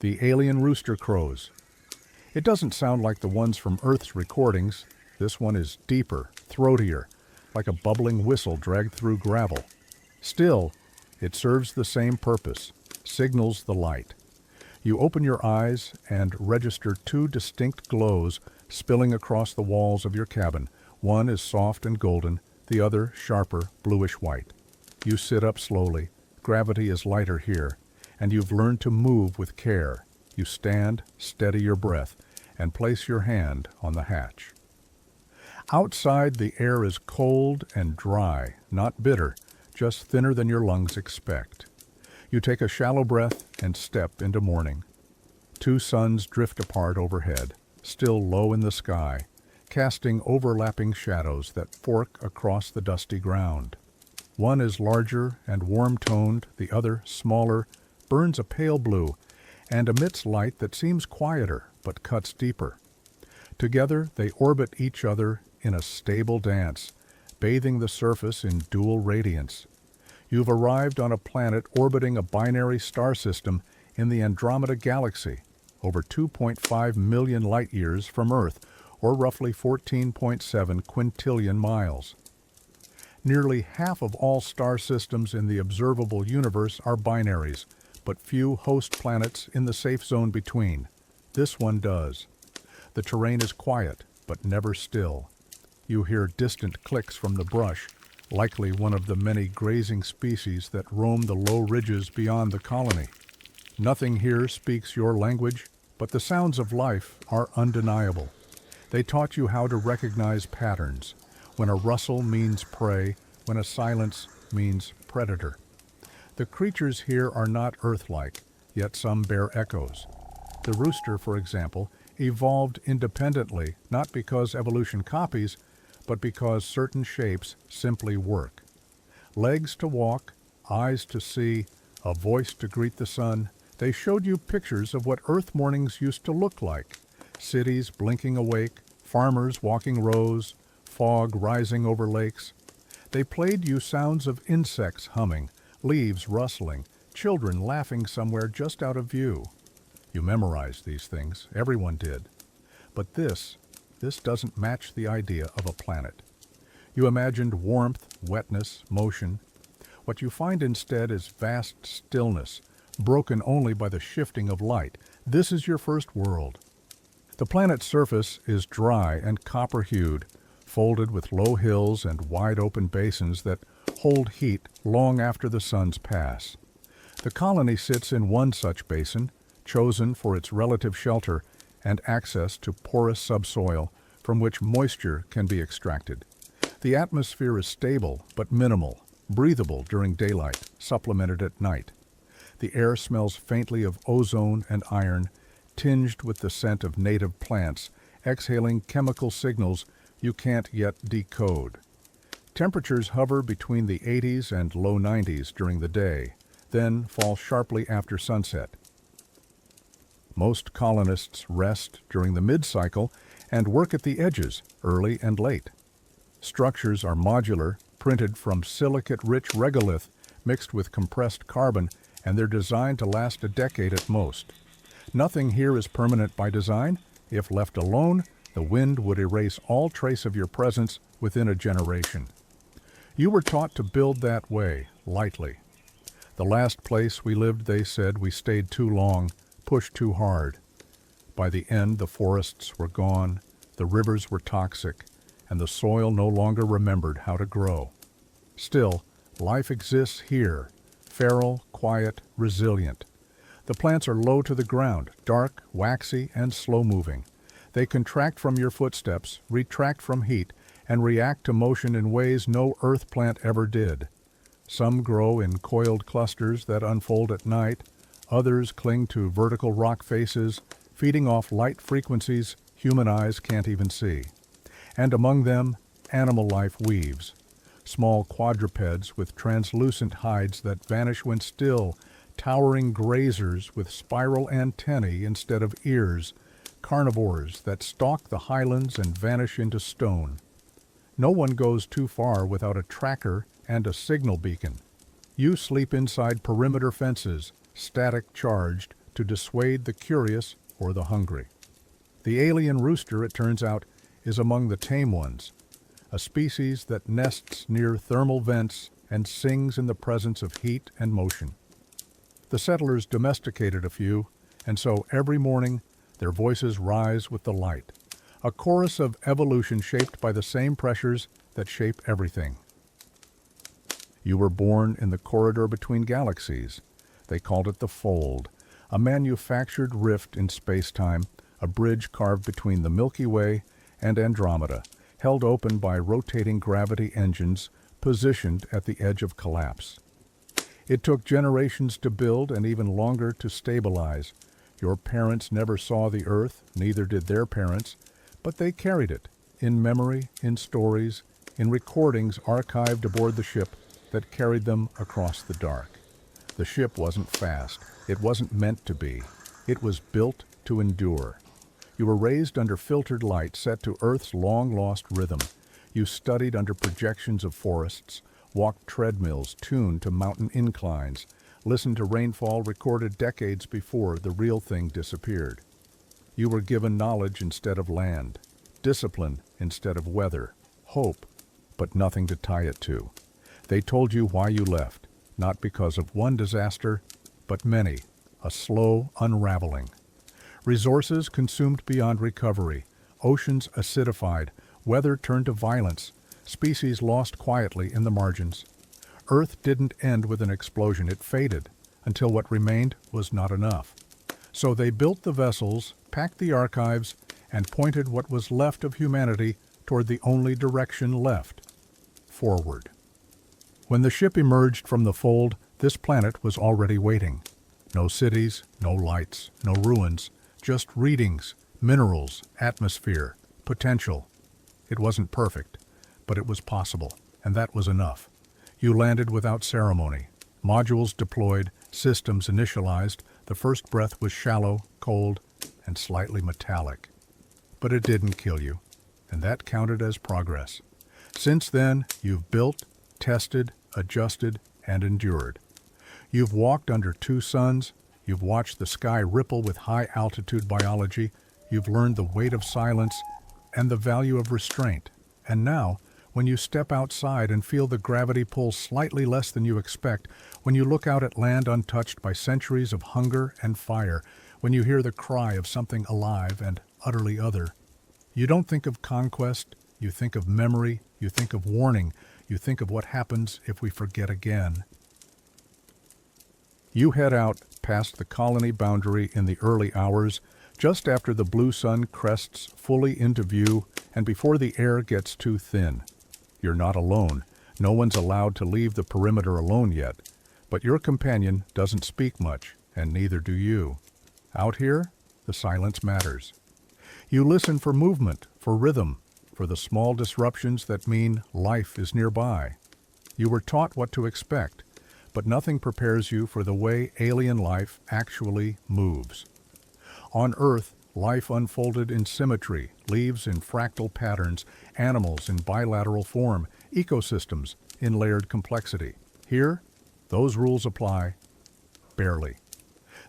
The alien rooster crows. It doesn't sound like the ones from Earth's recordings. This one is deeper, throatier, like a bubbling whistle dragged through gravel. Still, it serves the same purpose, signals the light. You open your eyes and register two distinct glows spilling across the walls of your cabin. One is soft and golden, the other sharper, bluish-white. You sit up slowly. Gravity is lighter here, and you've learned to move with care. You stand, steady your breath, and place your hand on the hatch. Outside, the air is cold and dry, not bitter, just thinner than your lungs expect. You take a shallow breath and step into morning. Two suns drift apart overhead, still low in the sky, casting overlapping shadows that fork across the dusty ground. One is larger and warm-toned, the other, smaller, burns a pale blue and emits light that seems quieter but cuts deeper. Together, they orbit each other in a stable dance, bathing the surface in dual radiance. You've arrived on a planet orbiting a binary star system in the Andromeda Galaxy, over 2.5 million light-years from Earth, or roughly 14.7 quintillion miles. Nearly half of all star systems in the observable universe are binaries, but few host planets in the safe zone between. This one does. The terrain is quiet, but never still. You hear distant clicks from the brush, likely one of the many grazing species that roam the low ridges beyond the colony. Nothing here speaks your language, but the sounds of life are undeniable. They taught you how to recognize patterns, when a rustle means prey, when a silence means predator. The creatures here are not Earth-like, yet some bear echoes. The rooster, for example, evolved independently, not because evolution copies, but because certain shapes simply work. Legs to walk, eyes to see, a voice to greet the sun. They showed you pictures of what Earth mornings used to look like. Cities blinking awake, farmers walking rows, fog rising over lakes. They played you sounds of insects humming, leaves rustling, children laughing somewhere just out of view. You memorized these things, everyone did. But this doesn't match the idea of a planet. You imagined warmth, wetness, motion. What you find instead is vast stillness, broken only by the shifting of light. This is your first world. The planet's surface is dry and copper-hued, folded with low hills and wide-open basins that hold heat long after the sun's pass. The colony sits in one such basin, chosen for its relative shelter and access to porous subsoil from which moisture can be extracted. The atmosphere is stable but minimal, breathable during daylight, supplemented at night. The air smells faintly of ozone and iron, tinged with the scent of native plants, exhaling chemical signals you can't yet decode. Temperatures hover between the 80s and low 90s during the day, then fall sharply after sunset. Most colonists rest during the mid-cycle and work at the edges, early and late. Structures are modular, printed from silicate-rich regolith mixed with compressed carbon, and they're designed to last a decade at most. Nothing here is permanent by design. If left alone, the wind would erase all trace of your presence within a generation. You were taught to build that way, lightly. The last place we lived, they said, we stayed too long, pushed too hard. By the end, the forests were gone, the rivers were toxic, and the soil no longer remembered how to grow. Still, life exists here, feral, quiet, resilient. The plants are low to the ground, dark, waxy, and slow-moving. They contract from your footsteps, retract from heat, and react to motion in ways no earth plant ever did. Some grow in coiled clusters that unfold at night. Others cling to vertical rock faces, feeding off light frequencies human eyes can't even see. And among them, animal life weaves. Small quadrupeds with translucent hides that vanish when still, towering grazers with spiral antennae instead of ears, carnivores that stalk the highlands and vanish into stone. No one goes too far without a tracker and a signal beacon. You sleep inside perimeter fences, static charged, to dissuade the curious or the hungry. The alien rooster, it turns out, is among the tame ones, a species that nests near thermal vents and sings in the presence of heat and motion. The settlers domesticated a few, and so every morning their voices rise with the light, a chorus of evolution shaped by the same pressures that shape everything. You were born in the corridor between galaxies. They called it the Fold, a manufactured rift in space-time, a bridge carved between the Milky Way and Andromeda, held open by rotating gravity engines positioned at the edge of collapse. It took generations to build and even longer to stabilize. Your parents never saw the Earth, neither did their parents, but they carried it, in memory, in stories, in recordings archived aboard the ship that carried them across the dark. The ship wasn't fast. It wasn't meant to be. It was built to endure. You were raised under filtered light set to Earth's long-lost rhythm. You studied under projections of forests, walked treadmills tuned to mountain inclines, listened to rainfall recorded decades before the real thing disappeared. You were given knowledge instead of land, discipline instead of weather, hope, but nothing to tie it to. They told you why you left, not because of one disaster, but many, a slow unraveling. Resources consumed beyond recovery, oceans acidified, weather turned to violence, species lost quietly in the margins. Earth didn't end with an explosion, it faded, until what remained was not enough. So they built the vessels, packed the archives, and pointed what was left of humanity toward the only direction left, forward. When the ship emerged from the Fold, this planet was already waiting. No cities, no lights, no ruins, just readings, minerals, atmosphere, potential. It wasn't perfect, but it was possible, and that was enough. You landed without ceremony. Modules deployed, systems initialized. The first breath was shallow, cold, and slightly metallic. But it didn't kill you, and that counted as progress. Since then, you've built, tested, adjusted, and endured. You've walked under two suns. You've watched the sky ripple with high-altitude biology. You've learned the weight of silence and the value of restraint. And now, when you step outside and feel the gravity pull slightly less than you expect, when you look out at land untouched by centuries of hunger and fire, when you hear the cry of something alive and utterly other, you don't think of conquest, you think of memory, you think of warning, you think of what happens if we forget again. You head out past the colony boundary in the early hours, just after the blue sun crests fully into view and before the air gets too thin. You're not alone. No one's allowed to leave the perimeter alone yet. But your companion doesn't speak much, and neither do you. Out here, the silence matters. You listen for movement, for rhythm, for the small disruptions that mean life is nearby. You were taught what to expect, but nothing prepares you for the way alien life actually moves. On Earth, life unfolded in symmetry, leaves in fractal patterns, animals in bilateral form, ecosystems in layered complexity. Here, those rules apply barely.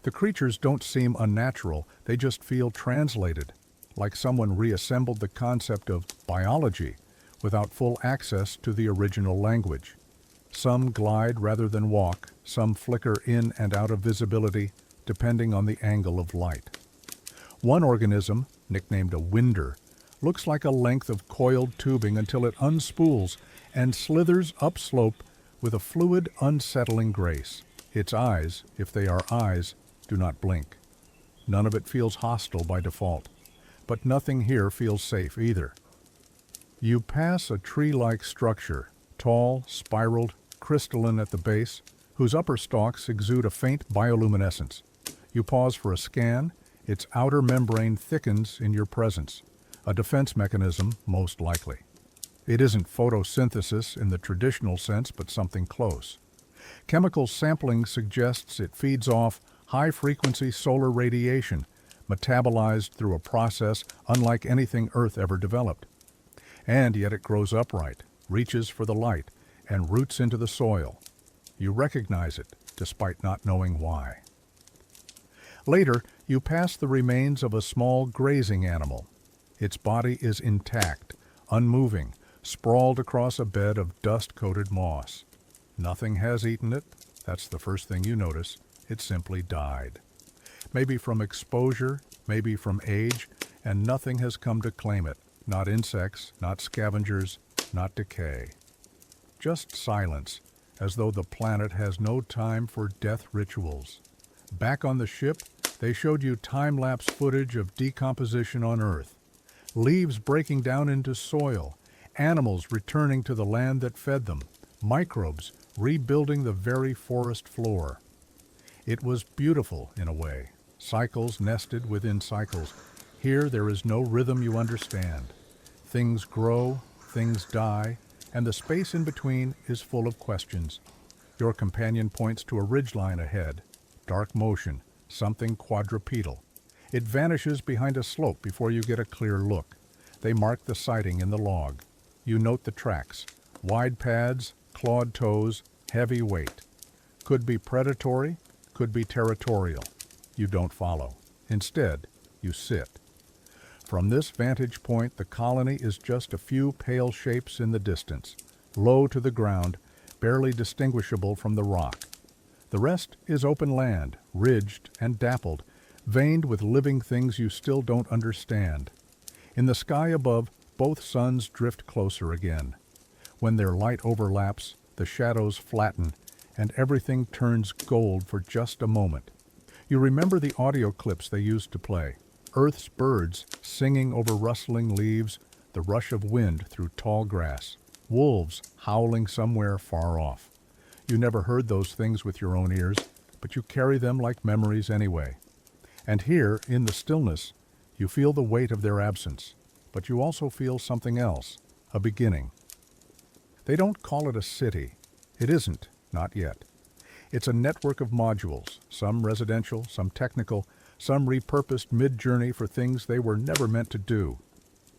The creatures don't seem unnatural, they just feel translated, like someone reassembled the concept of biology without full access to the original language. Some glide rather than walk, some flicker in and out of visibility, depending on the angle of light. One organism, nicknamed a winder, looks like a length of coiled tubing until it unspools and slithers upslope with a fluid, unsettling grace. Its eyes, if they are eyes, do not blink. None of it feels hostile by default, but nothing here feels safe either. You pass a tree-like structure, tall, spiraled, crystalline at the base, whose upper stalks exude a faint bioluminescence. You pause for a scan. Its outer membrane thickens in your presence, a defense mechanism most likely. It isn't photosynthesis in the traditional sense, but something close. Chemical sampling suggests it feeds off high-frequency solar radiation, metabolized through a process unlike anything Earth ever developed. And yet it grows upright, reaches for the light, and roots into the soil. You recognize it, despite not knowing why. Later, you pass the remains of a small grazing animal. Its body is intact, unmoving, sprawled across a bed of dust-coated moss. Nothing has eaten it. That's the first thing you notice. It simply died. Maybe from exposure, maybe from age, and nothing has come to claim it. Not insects, not scavengers, not decay. Just silence, as though the planet has no time for death rituals. Back on the ship, they showed you time-lapse footage of decomposition on Earth. Leaves breaking down into soil, animals returning to the land that fed them, microbes rebuilding the very forest floor. It was beautiful in a way, cycles nested within cycles. Here there is no rhythm you understand. Things grow, things die, and the space in between is full of questions. Your companion points to a ridgeline ahead, dark motion, something quadrupedal. It vanishes behind a slope before you get a clear look. They mark the sighting in the log. You note the tracks, wide pads, clawed toes, heavy weight. Could be predatory, could be territorial. You don't follow. Instead, you sit. From this vantage point, the colony is just a few pale shapes in the distance, low to the ground, barely distinguishable from the rock. The rest is open land, ridged and dappled, veined with living things you still don't understand. In the sky above, both suns drift closer again. When their light overlaps, the shadows flatten, and everything turns gold for just a moment. You remember the audio clips they used to play. Earth's birds singing over rustling leaves, the rush of wind through tall grass, wolves howling somewhere far off. You never heard those things with your own ears, but you carry them like memories anyway. And here, in the stillness, you feel the weight of their absence, but you also feel something else, a beginning. They don't call it a city. It isn't, not yet. It's a network of modules, some residential, some technical, some repurposed mid-journey for things they were never meant to do.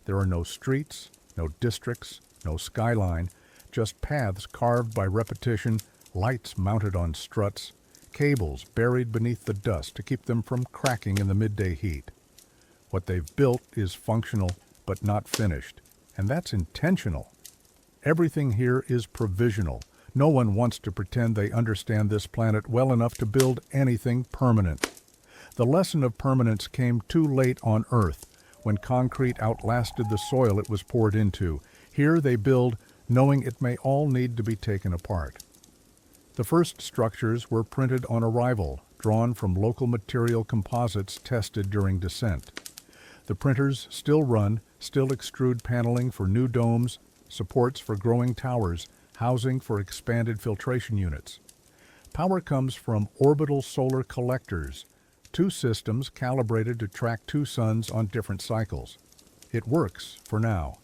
There are no streets, no districts, no skyline, just paths carved by repetition, lights mounted on struts, cables buried beneath the dust to keep them from cracking in the midday heat. What they've built is functional, but not finished, and that's intentional. Everything here is provisional. No one wants to pretend they understand this planet well enough to build anything permanent. The lesson of permanence came too late on Earth, when concrete outlasted the soil it was poured into. Here they build, knowing it may all need to be taken apart. The first structures were printed on arrival, drawn from local material composites tested during descent. The printers still run, still extrude paneling for new domes, supports for growing towers, housing for expanded filtration units. Power comes from orbital solar collectors, two systems calibrated to track two suns on different cycles. It works for now.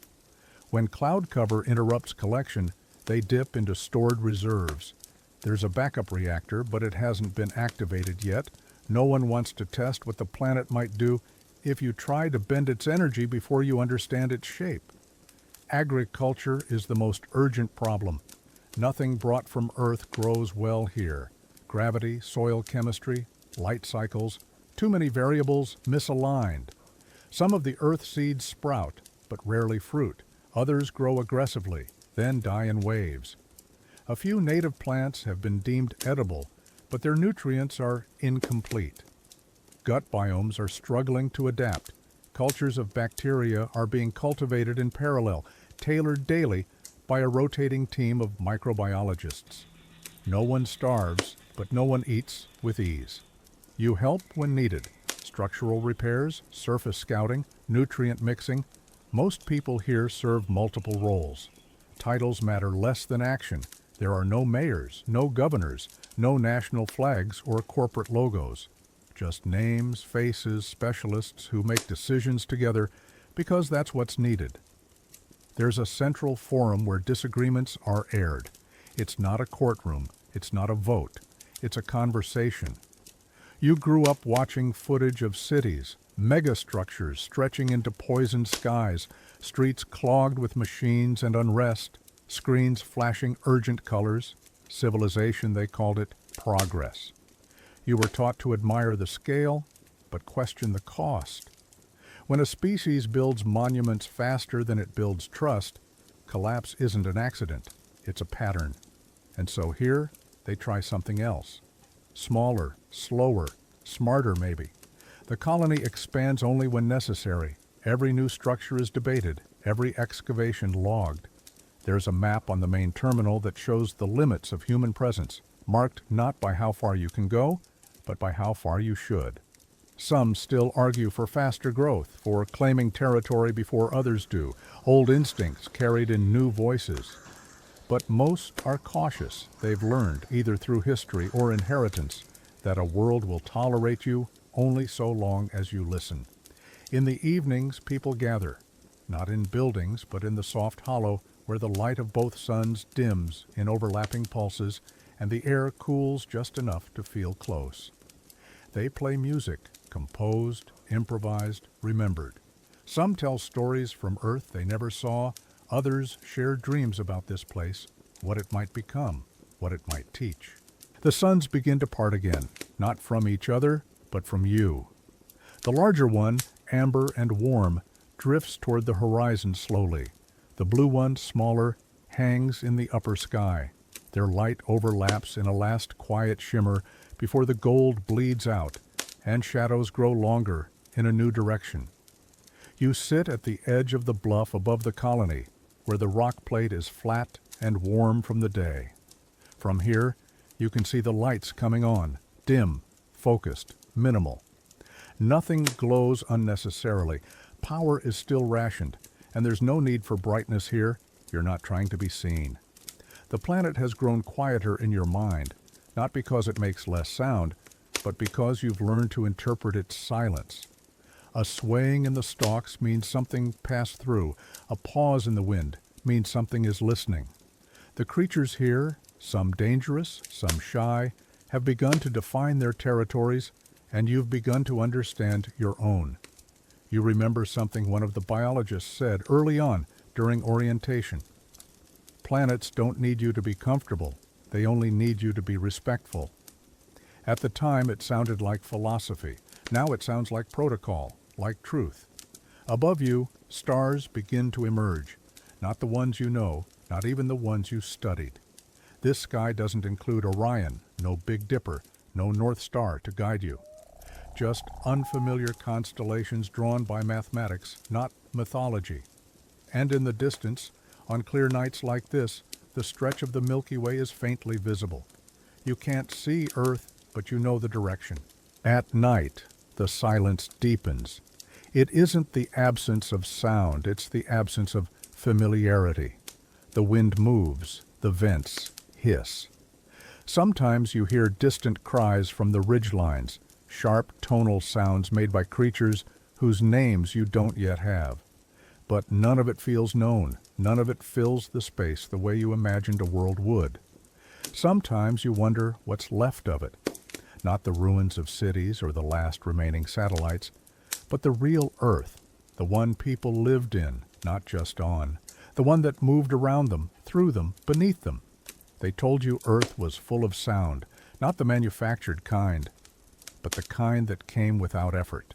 When cloud cover interrupts collection, they dip into stored reserves. There's a backup reactor, but it hasn't been activated yet. No one wants to test what the planet might do if you try to bend its energy before you understand its shape. Agriculture is the most urgent problem. Nothing brought from Earth grows well here. Gravity, soil chemistry, light cycles, too many variables misaligned. Some of the Earth seeds sprout, but rarely fruit. Others grow aggressively, then die in waves. A few native plants have been deemed edible, but their nutrients are incomplete. Gut biomes are struggling to adapt. Cultures of bacteria are being cultivated in parallel, tailored daily by a rotating team of microbiologists. No one starves, but no one eats with ease. You help when needed. Structural repairs, surface scouting, nutrient mixing. Most people here serve multiple roles. Titles matter less than action. There are no mayors, no governors, no national flags or corporate logos. Just names, faces, specialists who make decisions together because that's what's needed. There's a central forum where disagreements are aired. It's not a courtroom. It's not a vote. It's a conversation. You grew up watching footage of cities, megastructures stretching into poisoned skies, streets clogged with machines and unrest, screens flashing urgent colors. Civilization, they called it, progress. You were taught to admire the scale, but question the cost. When a species builds monuments faster than it builds trust, collapse isn't an accident, it's a pattern. And so here, they try something else. Smaller, slower, smarter maybe. The colony expands only when necessary. Every new structure is debated, every excavation logged. There's a map on the main terminal that shows the limits of human presence, marked not by how far you can go, but by how far you should. Some still argue for faster growth, for claiming territory before others do, old instincts carried in new voices. But most are cautious. They've learned, either through history or inheritance, that a world will tolerate you only so long as you listen. In the evenings, people gather, not in buildings, but in the soft hollow where the light of both suns dims in overlapping pulses and the air cools just enough to feel close. They play music, composed, improvised, remembered. Some tell stories from Earth they never saw. Others share dreams about this place, what it might become, what it might teach. The suns begin to part again, not from each other, but from you. The larger one, amber and warm, drifts toward the horizon slowly. The blue one, smaller, hangs in the upper sky. Their light overlaps in a last quiet shimmer before the gold bleeds out and shadows grow longer in a new direction. You sit at the edge of the bluff above the colony, where the rock plate is flat and warm from the day. From here, you can see the lights coming on, dim, focused, minimal. Nothing glows unnecessarily. Power is still rationed, and there's no need for brightness here. You're not trying to be seen. The planet has grown quieter in your mind, not because it makes less sound, but because you've learned to interpret its silence. A swaying in the stalks means something passed through. A pause in the wind means something is listening. The creatures here, some dangerous, some shy, have begun to define their territories, and you've begun to understand your own. You remember something one of the biologists said early on during orientation. Planets don't need you to be comfortable. They only need you to be respectful. At the time, it sounded like philosophy. Now it sounds like protocol, like truth. Above you, stars begin to emerge. Not the ones you know, not even the ones you studied. This sky doesn't include Orion, no Big Dipper, no North Star to guide you. Just unfamiliar constellations drawn by mathematics, not mythology. And in the distance, on clear nights like this, the stretch of the Milky Way is faintly visible. You can't see Earth, but you know the direction. At night, the silence deepens. It isn't the absence of sound, it's the absence of familiarity. The wind moves, the vents hiss. Sometimes you hear distant cries from the ridgelines, sharp tonal sounds made by creatures whose names you don't yet have. But none of it feels known, none of it fills the space the way you imagined a world would. Sometimes you wonder what's left of it. Not the ruins of cities or the last remaining satellites, but the real Earth, the one people lived in, not just on, the one that moved around them, through them, beneath them. They told you Earth was full of sound, not the manufactured kind, but the kind that came without effort.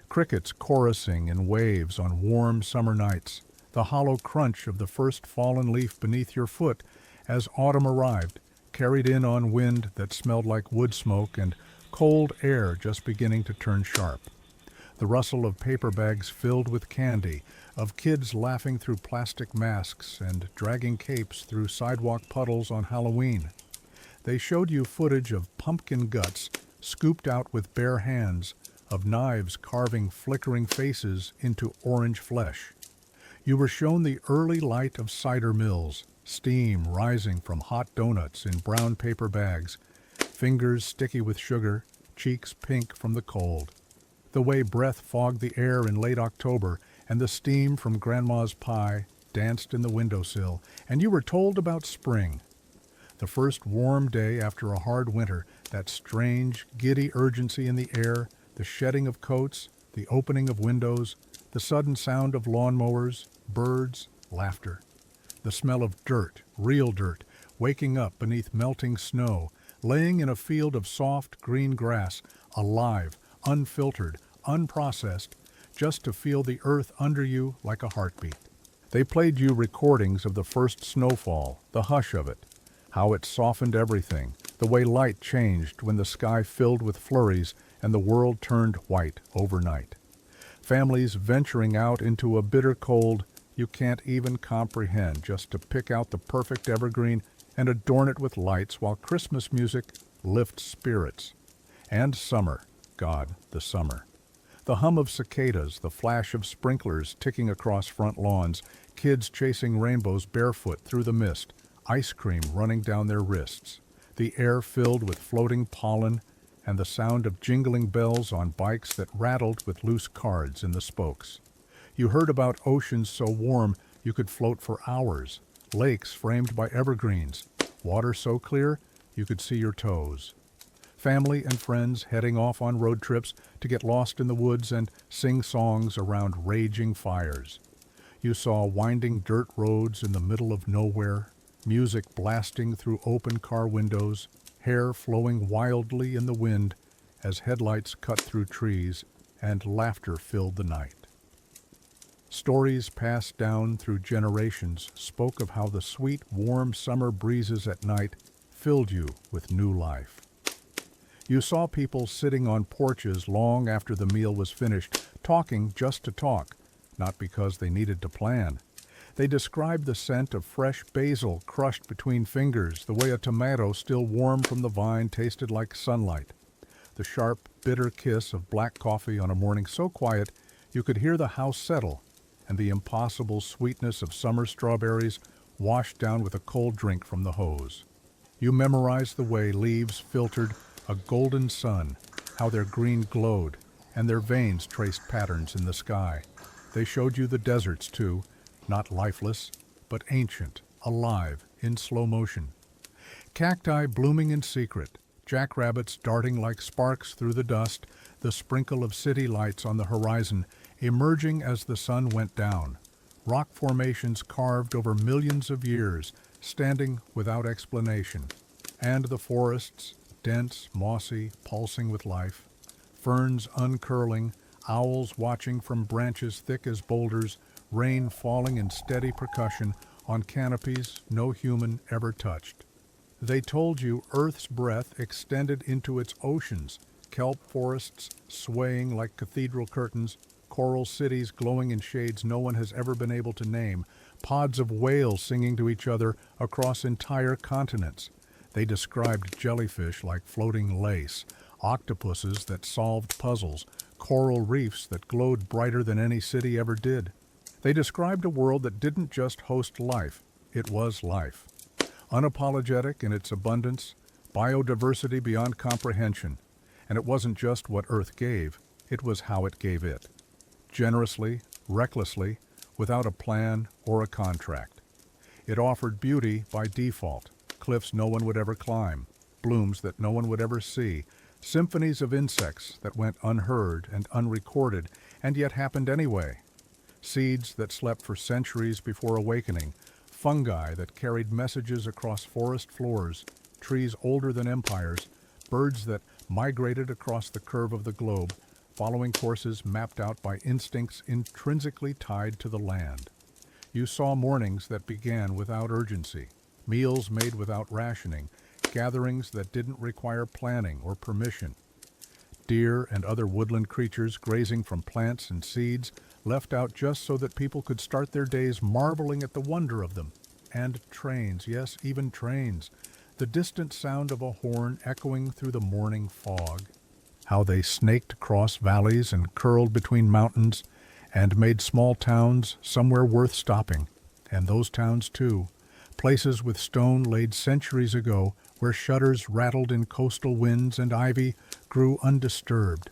Crickets chorusing in waves on warm summer nights, the hollow crunch of the first fallen leaf beneath your foot as autumn arrived, carried in on wind that smelled like wood smoke and cold air just beginning to turn sharp. The rustle of paper bags filled with candy, of kids laughing through plastic masks and dragging capes through sidewalk puddles on Halloween. They showed you footage of pumpkin guts scooped out with bare hands, of knives carving flickering faces into orange flesh. You were shown the early light of cider mills, steam rising from hot donuts in brown paper bags, fingers sticky with sugar, cheeks pink from the cold. The way breath fogged the air in late October and the steam from Grandma's pie danced in the windowsill, and you were told about spring. The first warm day after a hard winter, that strange, giddy urgency in the air, the shedding of coats, the opening of windows, the sudden sound of lawnmowers, birds, laughter. The smell of dirt, real dirt, waking up beneath melting snow, laying in a field of soft green grass, alive, unfiltered, unprocessed, just to feel the earth under you like a heartbeat. They played you recordings of the first snowfall, the hush of it, how it softened everything, the way light changed when the sky filled with flurries and the world turned white overnight. Families venturing out into a bitter cold you can't even comprehend just to pick out the perfect evergreen and adorn it with lights while Christmas music lifts spirits. And summer, God, the summer. The hum of cicadas, the flash of sprinklers ticking across front lawns, kids chasing rainbows barefoot through the mist, ice cream running down their wrists, the air filled with floating pollen, and the sound of jingling bells on bikes that rattled with loose cards in the spokes. You heard about oceans so warm you could float for hours, lakes framed by evergreens, water so clear you could see your toes. Family and friends heading off on road trips to get lost in the woods and sing songs around raging fires. You saw winding dirt roads in the middle of nowhere, music blasting through open car windows, hair flowing wildly in the wind as headlights cut through trees, and laughter filled the night. Stories passed down through generations spoke of how the sweet, warm summer breezes at night filled you with new life. You saw people sitting on porches long after the meal was finished, talking just to talk, not because they needed to plan. They described the scent of fresh basil crushed between fingers, the way a tomato still warm from the vine tasted like sunlight, the sharp, bitter kiss of black coffee on a morning so quiet you could hear the house settle, and the impossible sweetness of summer strawberries washed down with a cold drink from the hose. You memorized the way leaves filtered a golden sun, how their green glowed, and their veins traced patterns in the sky. They showed you the deserts, too, not lifeless, but ancient, alive, in slow motion. Cacti blooming in secret, jackrabbits darting like sparks through the dust, the sprinkle of city lights on the horizon emerging as the sun went down, rock formations carved over millions of years, standing without explanation, and the forests, dense, mossy, pulsing with life, ferns uncurling, owls watching from branches thick as boulders, rain falling in steady percussion on canopies no human ever touched. They told you Earth's breath extended into its oceans, kelp forests swaying like cathedral curtains, coral cities glowing in shades no one has ever been able to name, pods of whales singing to each other across entire continents. They described jellyfish like floating lace, octopuses that solved puzzles, coral reefs that glowed brighter than any city ever did. They described a world that didn't just host life, it was life. Unapologetic in its abundance, biodiversity beyond comprehension. And it wasn't just what Earth gave, it was how it gave it. Generously, recklessly, without a plan or a contract. It offered beauty by default, cliffs no one would ever climb, blooms that no one would ever see, symphonies of insects that went unheard and unrecorded and yet happened anyway, seeds that slept for centuries before awakening, fungi that carried messages across forest floors, trees older than empires, birds that migrated across the curve of the globe, following courses mapped out by instincts intrinsically tied to the land. You saw mornings that began without urgency, meals made without rationing, gatherings that didn't require planning or permission. Deer and other woodland creatures grazing from plants and seeds, left out just so that people could start their days marveling at the wonder of them. And trains, yes, even trains, the distant sound of a horn echoing through the morning fog. How they snaked across valleys and curled between mountains and made small towns somewhere worth stopping. And those towns, too, places with stone laid centuries ago where shutters rattled in coastal winds and ivy grew undisturbed.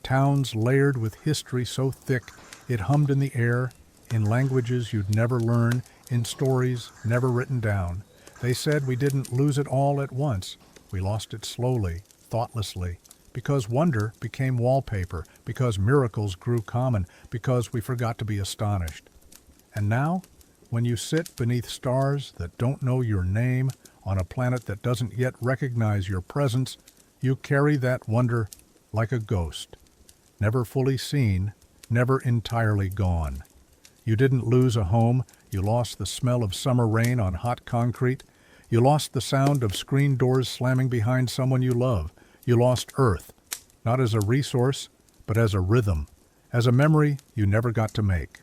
Towns layered with history so thick it hummed in the air, in languages you'd never learn, in stories never written down. They said we didn't lose it all at once. We lost it slowly, thoughtlessly, because wonder became wallpaper, because miracles grew common, because we forgot to be astonished. And now, when you sit beneath stars that don't know your name, on a planet that doesn't yet recognize your presence, you carry that wonder like a ghost, never fully seen, never entirely gone. You didn't lose a home, you lost the smell of summer rain on hot concrete, you lost the sound of screen doors slamming behind someone you love, you lost Earth, not as a resource, but as a rhythm, as a memory you never got to make.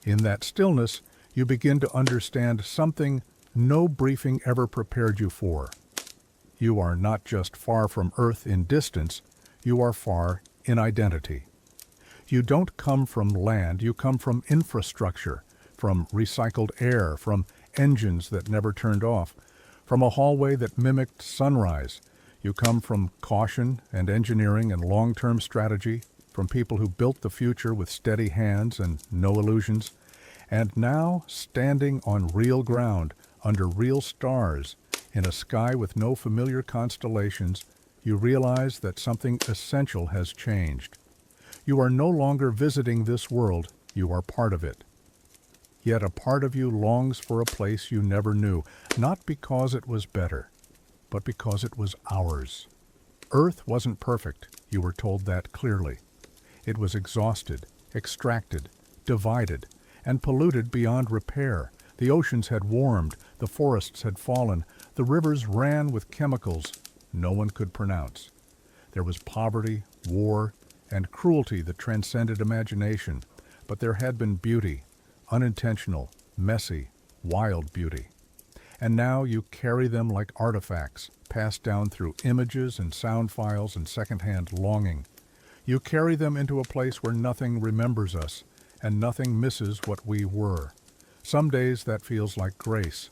In that stillness, you begin to understand something no briefing ever prepared you for. You are not just far from Earth in distance, you are far in identity. You don't come from land, you come from infrastructure, from recycled air, from engines that never turned off, from a hallway that mimicked sunrise. You come from caution and engineering and long-term strategy, from people who built the future with steady hands and no illusions. And now, standing on real ground, under real stars, in a sky with no familiar constellations, you realize that something essential has changed. You are no longer visiting this world, you are part of it. Yet a part of you longs for a place you never knew, not because it was better, but because it was ours. Earth wasn't perfect, you were told that clearly. It was exhausted, extracted, divided, and polluted beyond repair. The oceans had warmed, the forests had fallen, the rivers ran with chemicals no one could pronounce. There was poverty, war, and cruelty that transcended imagination, but there had been beauty, unintentional, messy, wild beauty. And now you carry them like artifacts, passed down through images and sound files and secondhand longing. You carry them into a place where nothing remembers us, and nothing misses what we were. Some days that feels like grace.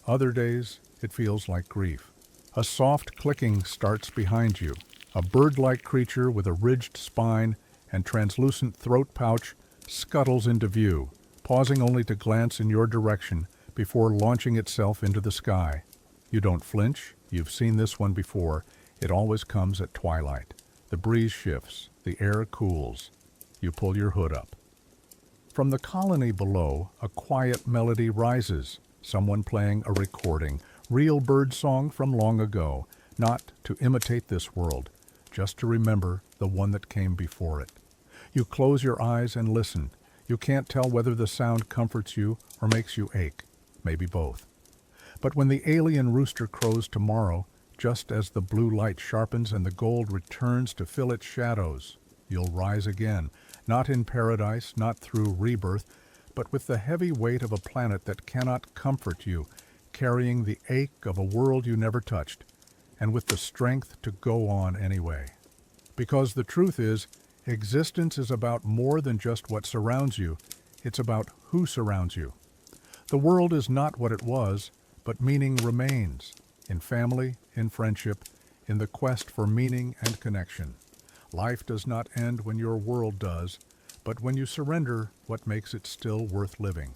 Other days it feels like grief. A soft clicking starts behind you. A bird-like creature with a ridged spine and translucent throat pouch scuttles into view, pausing only to glance in your direction before launching itself into the sky. You don't flinch. You've seen this one before. It always comes at twilight. The breeze shifts. The air cools. You pull your hood up. From the colony below, a quiet melody rises, someone playing a recording, real bird song from long ago, not to imitate this world, just to remember the one that came before it. You close your eyes and listen. You can't tell whether the sound comforts you or makes you ache, maybe both. But when the alien rooster crows tomorrow, just as the blue light sharpens and the gold returns to fill its shadows, you'll rise again, not in paradise, not through rebirth, but with the heavy weight of a planet that cannot comfort you, carrying the ache of a world you never touched, and with the strength to go on anyway. Because the truth is, existence is about more than just what surrounds you, it's about who surrounds you. The world is not what it was, but meaning remains, in family, in friendship, in the quest for meaning and connection. Life does not end when your world does, but when you surrender what makes it still worth living.